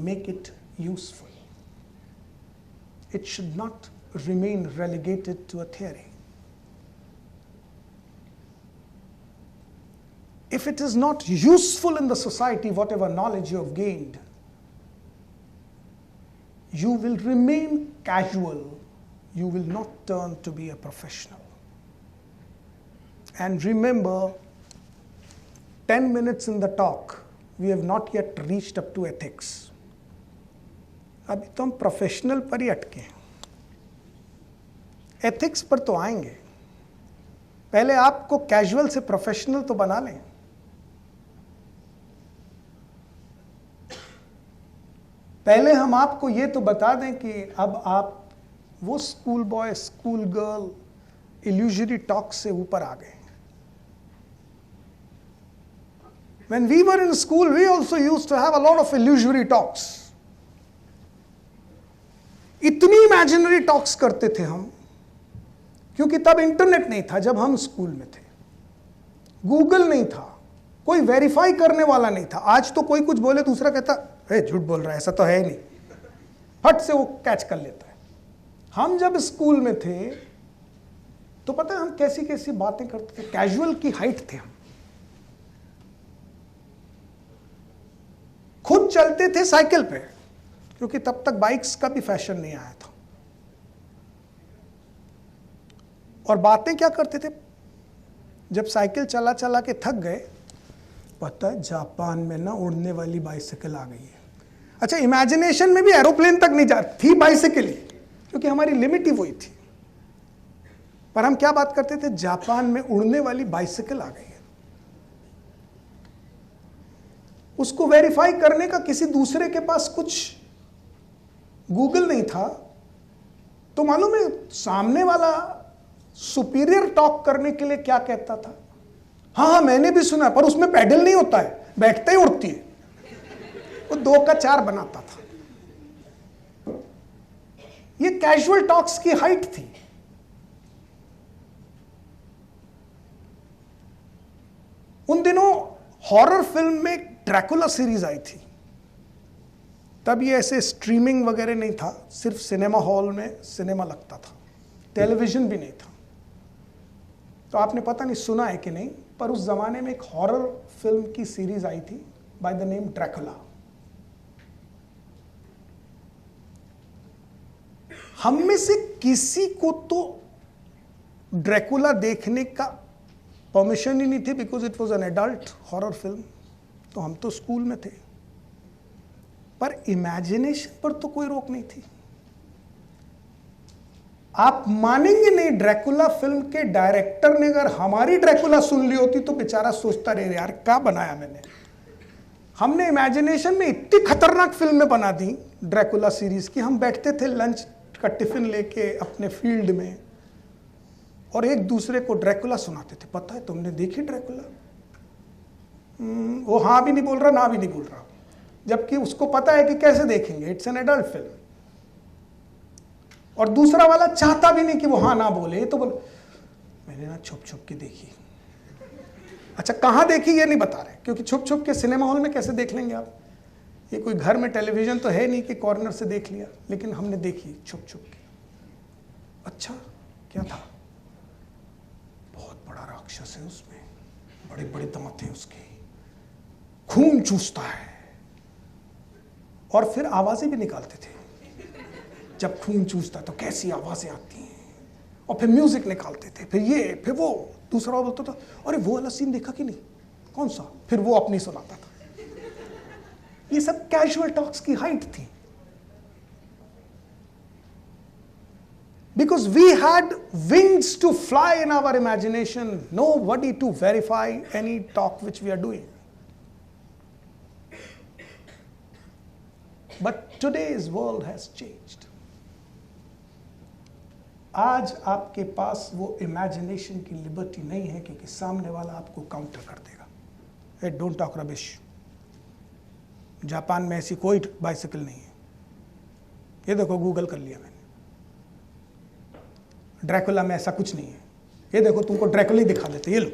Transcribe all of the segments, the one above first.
make it useful. It should not remain relegated to a theory. If it is not useful in the society, whatever knowledge you have gained, you will remain casual. You will not turn to be a professional. And remember, 10 minutes in the talk, we have not yet reached up to ethics. अभी तो हम professional पर ही अटके हैं. Ethics पर तो आएंगे. पहले आपको कैजुअल से प्रोफेशनल तो बना लें. पहले हम आपको ये तो बता दें कि अब आप वो school boy, school girl, illusory talk से ऊपर आ गए. When we were in school, we also used to have a lot of illusory talks. इतनी इमेजिनरी टॉक्स करते थे हम, क्योंकि तब इंटरनेट नहीं था. जब हम स्कूल में थे, गूगल नहीं था, कोई वेरीफाई करने वाला नहीं था. आज तो कोई कुछ बोले दूसरा कहता है झूठ बोल रहा है, ऐसा तो है नहीं, फट से वो कैच कर लेता है. हम जब स्कूल में थे तो पता है हम कैसी कैसी बातें करते थे. कैजुअल की हाइट थे हम. खुद चलते थे साइकिल पे, क्योंकि तब तक बाइक्स का भी फैशन नहीं आया था. और बातें क्या करते थे, जब साइकिल चला चला के थक गए, पता है जापान में ना उड़ने वाली बाइसिकल आ गई है. अच्छा, इमेजिनेशन में भी एरोप्लेन तक नहीं जा थी, बाइसिकल ही, क्योंकि हमारी लिमिट ही वही थी. पर हम क्या बात करते थे, जापान में उड़ने वाली बाइसिकल आ गई है. उसको वेरीफाई करने का किसी दूसरे के पास कुछ गूगल नहीं था, तो मालूम है सामने वाला सुपीरियर टॉक करने के लिए क्या कहता था, हाँ मैंने भी सुना, पर उसमें पैडल नहीं होता है, बैठते ही उड़ती है. वो 2 का 4 बनाता था. ये कैजुअल टॉक्स की हाइट थी. उन दिनों हॉरर फिल्म में ड्रैकुला सीरीज आई थी. तब ये ऐसे स्ट्रीमिंग वगैरह नहीं था, सिर्फ सिनेमा हॉल में सिनेमा लगता था, टेलीविजन भी नहीं था. तो आपने पता नहीं सुना है कि नहीं, पर उस जमाने में एक हॉरर फिल्म की सीरीज आई थी बाय द नेम ड्रैकुला. हम में से किसी को तो ड्रैकुला देखने का परमिशन ही नहीं थी, because it was an adult horror film. तो हम तो स्कूल में थे, पर इमेजिनेशन पर तो कोई रोक नहीं थी. आप मानेंगे नहीं, ड्रैकुला फिल्म के डायरेक्टर ने अगर हमारी ड्रैकुला सुन ली होती तो बेचारा सोचता रहे यार क्या बनाया मैंने. हमने इमेजिनेशन में इतनी खतरनाक फिल्में बना दी ड्रैकुला सीरीज की. हम बैठते थे लंच का टिफिन लेके अपने फील्ड में और एक दूसरे को ड्रैकुला सुनाते थे. पता है तुमने देखी ड्रैकुला? वो हाँ भी नहीं बोल रहा, ना भी नहीं बोल रहा, जबकि उसको पता है कि कैसे देखेंगे, इट्स एन एडल्ट फिल्म. और दूसरा वाला चाहता भी नहीं कि वो हाँ ना बोले, तो बोले मैंने ना छुप छुप के देखी. अच्छा कहाँ देखी ये नहीं बता रहे, क्योंकि छुप छुप के सिनेमा हॉल में कैसे देख लेंगे आप. ये कोई घर में टेलीविजन तो है नहीं कि कॉर्नर से देख लिया, लेकिन हमने देखी छुप छुप के. अच्छा क्या था, बहुत बड़ा राक्षस है उसमें, बड़े बड़े दांत हैं उसके, खून चूसता है, और फिर आवाजें भी निकालते थे. जब खून चूसता तो कैसी आवाजें आती हैं, और फिर म्यूजिक निकालते थे, फिर ये फिर वो. दूसरा बोलता था अरे वो वाला सीन देखा कि नहीं, कौन सा, फिर वो अपनी सुनाता था. ये सब कैजुअल टॉक्स की हाइट थी. Because we had wings to fly in our imagination, nobody to verify any talk which we are doing. But today's world has changed. आज आपके पास वो इमेजिनेशन की लिबर्टी नहीं है, क्योंकि सामने वाला आपको काउंटर कर देगा. ए डोंट टॉक रबिश, जापान में ऐसी कोई बाइसिकल नहीं है, ये देखो गूगल कर लिया मैंने, ड्रैकुला में ऐसा कुछ नहीं है, ये देखो तुमको ड्रैकुला ही दिखा देते, ये लो.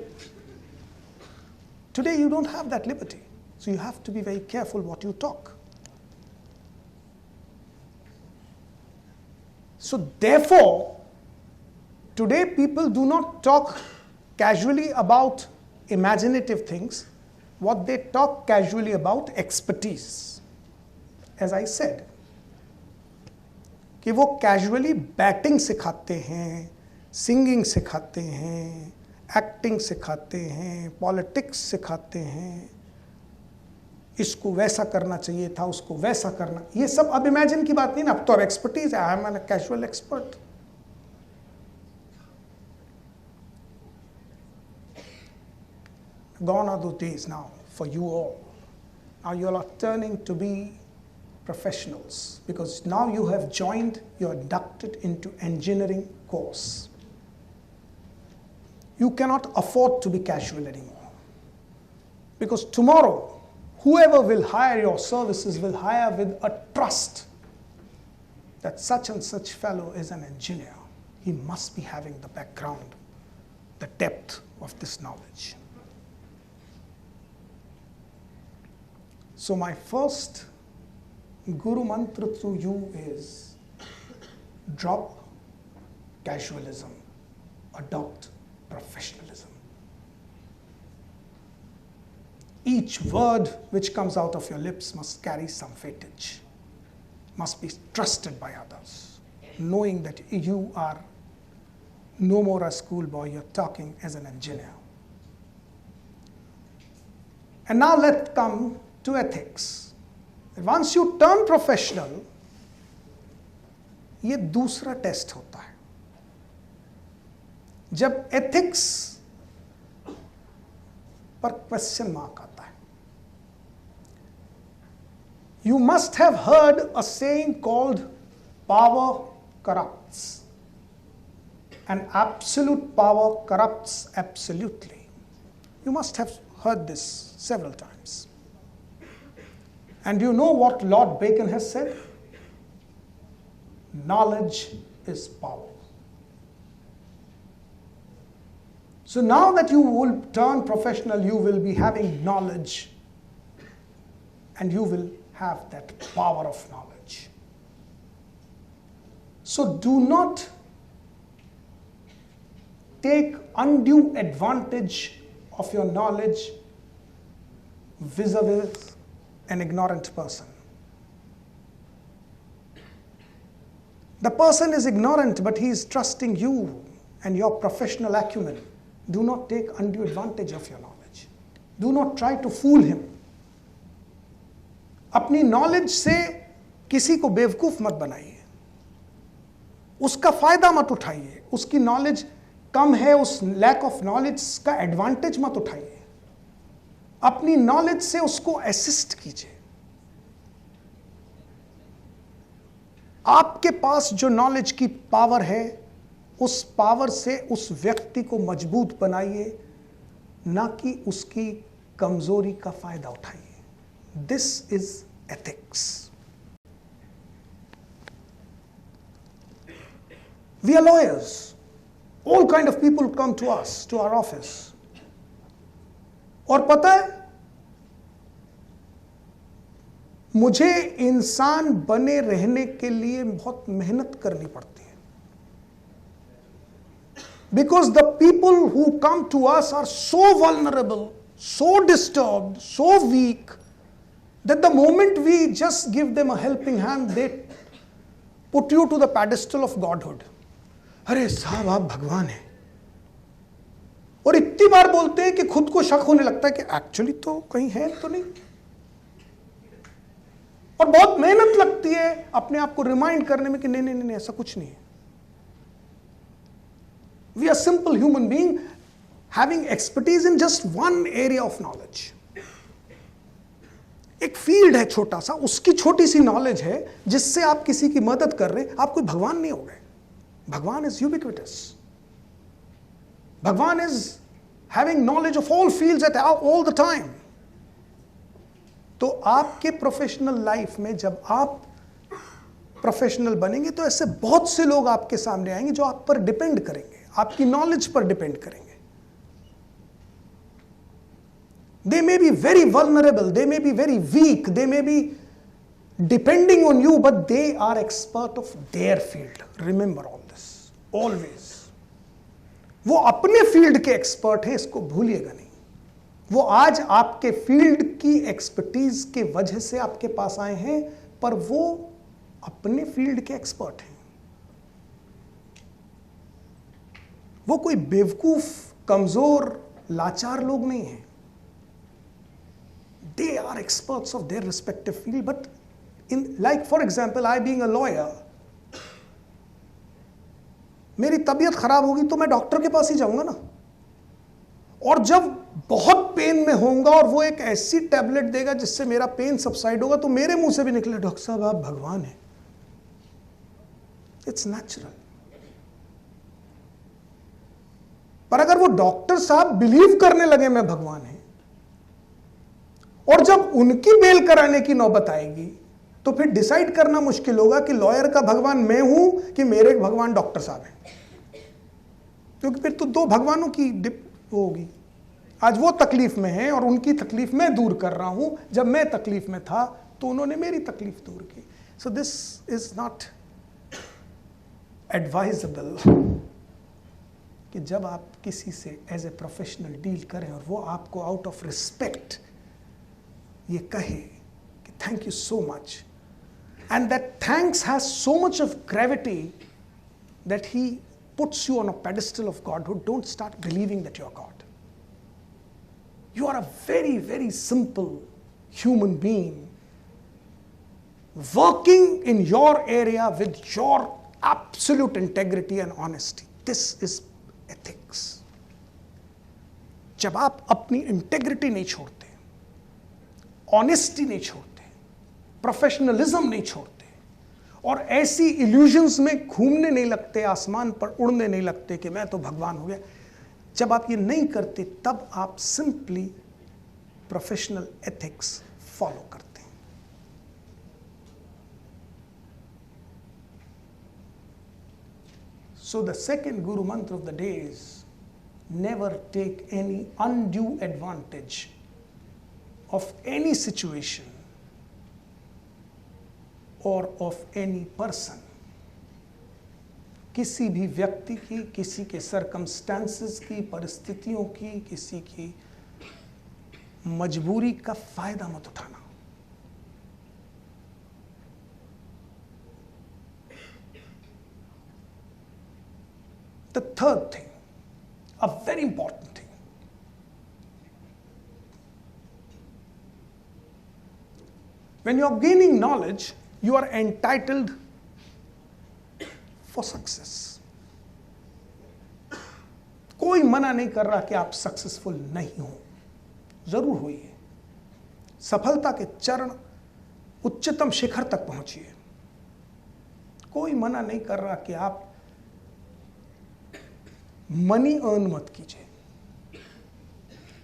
Today you don't have that liberty, so you have to be very careful what you talk. So therefore, today people do not talk casually about imaginative things. What they talk casually about expertise. As I said, कि वो casually batting सिखाते हैं, singing सिखाते हैं, acting सिखाते हैं, politics सिखाते हैं, इसको वैसा करना चाहिए था, उसको वैसा करना, ये सब अब इमेजिन की बात नहीं ना, अब तो अब एक्सपर्टीज है, I am an casual expert. Gone are those days now for you all. Now you all are turning to be professionals because now you have joined, you are inducted into engineering course. You cannot afford to be casual anymore because tomorrow whoever will hire your services will hire with a trust that such and such fellow is an engineer. He must be having the background, the depth of this knowledge. So my first Guru Mantra to you is drop casualism, adopt professionalism. Each word which comes out of your lips must carry some weightage, must be trusted by others, knowing that you are no more a schoolboy, you're talking as an engineer. And now let's come to ethics. Once you turn professional, ये दूसरा test होता है. जब ethics पर question mark आता है. You must have heard a saying called power corrupts. And absolute power corrupts absolutely. You must have heard this several times. And you know what Lord Bacon has said? Knowledge is power. So now that you will turn professional, you will be having knowledge and you will have that power of knowledge. So do not take undue advantage of your knowledge vis-a-vis an ignorant person. The person is ignorant, but he is trusting you and your professional acumen. Do not take undue advantage of your knowledge. Do not try to fool him. अपनी knowledge से किसी को बेवकूफ मत बनाइए. उसका फायदा मत उठाइए. उसकी knowledge कम है, उस lack of knowledge का advantage मत उठाइए. अपनी नॉलेज से उसको असिस्ट कीजिए. आपके पास जो नॉलेज की पावर है, उस पावर से उस व्यक्ति को मजबूत बनाइए, ना कि उसकी कमजोरी का फायदा उठाइए. This is ethics. We are lawyers. All kind of people come to us, to our office. और पता है, मुझे इंसान बने रहने के लिए बहुत मेहनत करनी पड़ती है. Because the people who come to us are so vulnerable, so disturbed, so weak, that the moment we just give them a helping hand, they put you to the pedestal of godhood. अरे साहब आप भगवान हैं. और इतनी बार बोलते हैं कि खुद को शक होने लगता है कि एक्चुअली तो कहीं है तो नहीं. और बहुत मेहनत लगती है अपने आप को रिमाइंड करने में कि नहीं नहीं नहीं ऐसा कुछ नहीं है. We are simple human being having expertise in just one area of knowledge. एक फील्ड है छोटा सा, उसकी छोटी सी नॉलेज है जिससे आप किसी की मदद कर रहे हैं. आप कोई भगवान नहीं हो गए. भगवान is ubiquitous. Bhagwan is having knowledge of all fields at all the time. तो आपके प्रोफेशनल लाइफ में जब आप प्रोफेशनल बनेंगे तो ऐसे बहुत से लोग आपके सामने आएंगे जो आप पर डिपेंड करेंगे, आपकी नॉलेज पर डिपेंड करेंगे. They may be very vulnerable, they may be very weak, they may be depending on you, but they are expert of their field. Remember all this, always. वो अपने फील्ड के expert हैं, इसको भूलिएगा नहीं। वो आज आपके फील्ड की एक्सपर्टीज के वजह से आपके पास आए हैं, पर वो अपने फील्ड के एक्सपर्ट हैं। वो कोई बेवकूफ, कमजोर, लाचार लोग नहीं हैं। They are experts of their respective field, but like for example, I being a lawyer, मेरी तबीयत खराब होगी तो मैं डॉक्टर के पास ही जाऊंगा ना। और जब बहुत पेन में होऊंगा और वो एक ऐसी टैबलेट देगा जिससे मेरा पेन सबसाइड होगा, तो मेरे मुंह से भी निकले, डॉक्टर साहब आप भगवान हैं। It's natural. पर अगर वो डॉक्टर साहब बिलीव करने लगे मैं भगवान है, और जब उनकी बेल कराने की नौबत आएगी, तो फिर डिसाइड करना मुश्किल होगा कि लॉयर का भगवान मैं हूं कि मेरे भगवान डॉक्टर साहब हैं। क्योंकि फिर तो दो भगवानों की होगी। आज वो तकलीफ में हैं और उनकी तकलीफ मैं दूर कर रहा हूं। जब मैं तकलीफ में था तो उन्होंने मेरी तकलीफ दूर की। So this is not advisable कि जब आप किसी से एज ए प्रोफेशनल डील करें और वो आपको आउट ऑफ रिस्पेक्ट ये कहे कि thank you so much, and that thanks has so much of gravity that he puts you on a pedestal of godhood. Don't start believing that you're God. You are a very, very simple human being working in your area with your absolute integrity and honesty. This is ethics. जब आप अपनी integrity नहीं छोड़ते, honesty नहीं छोड़ते, professionalism नहीं छोड़ते, और ऐसी इल्यूजन्स में घूमने नहीं लगते, आसमान पर उड़ने नहीं लगते कि मैं तो भगवान हो गया, जब आप ये नहीं करते, तब आप सिंपली प्रोफेशनल एथिक्स फॉलो करते हैं। So the second guru mantra of the day is never take any undue advantage of any situation or of any person. किसी भी व्यक्ति की, किसी के सरकमस्टेंसेस की, परिस्थितियों की, किसी की मजबूरी का फायदा मत उठाना। The third thing, a very important thing, when you are gaining knowledge, you are entitled for success. कोई मना नहीं कर रहा कि आप सक्सेसफुल नहीं हो, जरूर होइए, सफलता के चरण उच्चतम शिखर तक पहुंचिए। कोई मना नहीं कर रहा कि आप मनी अर्न मत कीजिए।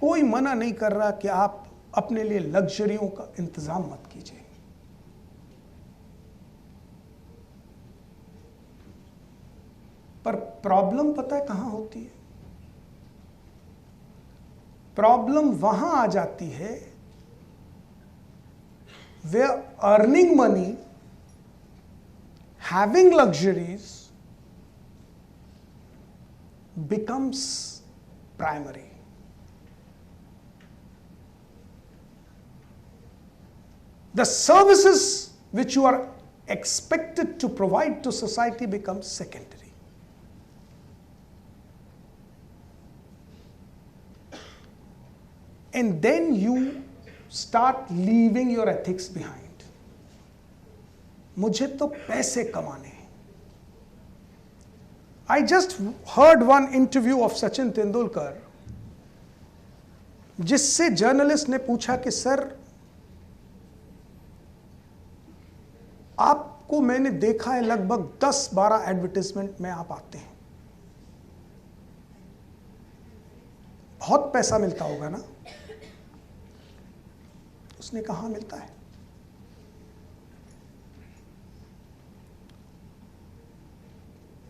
कोई मना नहीं कर रहा कि आप अपने लिए लग्जरियों का इंतजाम मत कीजिए। पर प्रॉब्लम पता है कहां होती है? प्रॉब्लम वहां आ जाती है where earning money, having luxuries becomes primary. The services which you are expected to provide to society become secondary. And then you start leaving your ethics behind. मुझे तो पैसे कमाने हैं। I just heard one interview of Sachin Tendulkar, जिससे journalist ने पूछा कि sir, आपको मैंने देखा है लगभग 10-12 एडवर्टाइजमेंट में आप आते हैं, बहुत पैसा मिलता होगा ना? उसने कहा मिलता है।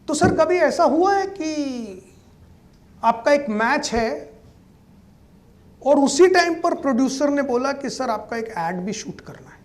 तो सर कभी ऐसा हुआ है कि आपका एक मैच है और उसी टाइम पर प्रोड्यूसर ने बोला कि सर आपका एक एड भी शूट करना है?